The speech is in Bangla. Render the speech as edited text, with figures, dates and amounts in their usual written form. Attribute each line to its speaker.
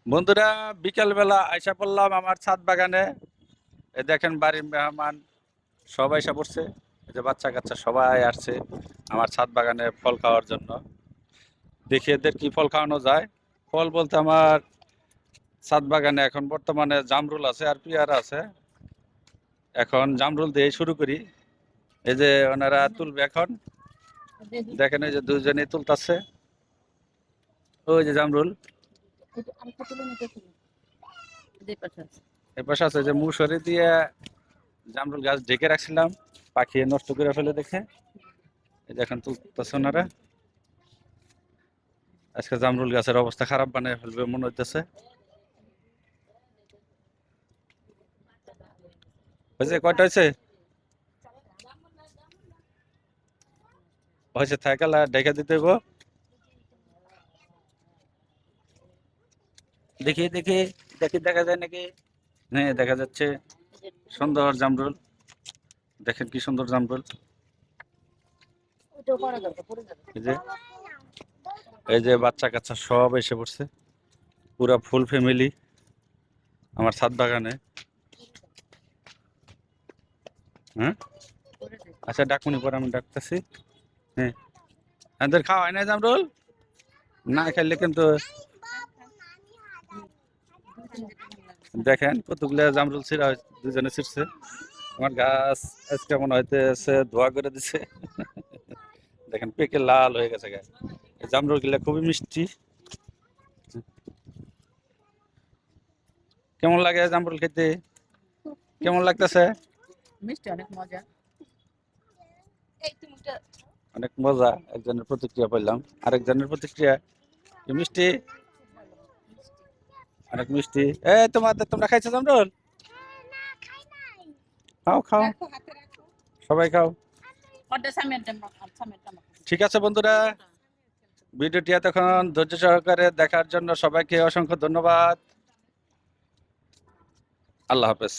Speaker 1: বন্ধুরা, বিকেল বেলা আইসা পড়লাম আমার ছাদ বাগানে। এই দেখেন বাড়ির মেহমান সবাই এসে পড়ছে। এই যে বাচ্চা কাচ্চা সবাই আসছে আমার ছাদ বাগানে ফল খাওয়ার জন্য। দেখি এদের কি ফল খাওয়ানো যায়। ফল বলতে আমার ছাদ বাগানে এখন বর্তমানে জামরুল আছে আর পেয়ারা আছে। এখন জামরুল দিয়ে শুরু করি। এই যে ওনারা তুলবে এখন। দেখেন এই যে দুজনেই তুলতাছে। ওই যে জামরুল এর পাশে আছে যে মুসরি দিয়ে জামরুল গাছ ঢেকে রাখছিলাম, পাখি নষ্ট করে ফেলে দেখে। এই দেখেন তুলতেছে ওনারা। আজকে জামরুল গাছের অবস্থা খারাপ বানিয়ে ফেলবে মনে হইতেছে। হয়েছে কয়টা হয়েছে? হয়েছে থাকালা ঢেকে দিতে হইব। দেখি দেখি দেখি দেখা যায় নাকি। হ্যাঁ, দেখা যাচ্ছে সুন্দর জামরুল। দেখেন কি সুন্দর জামরুল। এই যে এই যে বাচ্চা কাচ্চা সব এসে পড়ছে, পুরা ফুল ফ্যামিলি আমার ছাদ বাগানে। হ্যাঁ, আচ্ছা ডাকুনি পরে আমি ডাকতেছি। হ্যাঁ, এদের খাওয়া হয় না জামরুল, না খাইলে কিন্তু। দেখেন কতগুলো জামরুল ছিঁড়া দুজনে ছিঁড়ছে। আমার গাছ আজকে মনে হইতেছে ধোয়া করে দিছে। দেখেন পেকে লাল হয়ে গেছে গাছ। এই জামরুল গুলা খুবই মিষ্টি। কেমন লাগে জামরুল খেতে? কেমন লাগতেছে?
Speaker 2: মিষ্টি অনেক মজা।
Speaker 1: অনেক মজা। একজনের প্রতিক্রিয়া পেলাম, আরেকজনের প্রতিক্রিয়া কি মিষ্টি, অনেক মিষ্টি। তোমরা খাইছো জামরুল? খাও খাও, সবাই খাও। ঠিক আছে বন্ধুরা, ভিডিওটি এতক্ষণ ধৈর্য সহকারে দেখার জন্য সবাইকে অসংখ্য ধন্যবাদ। আল্লাহ হাফেজ।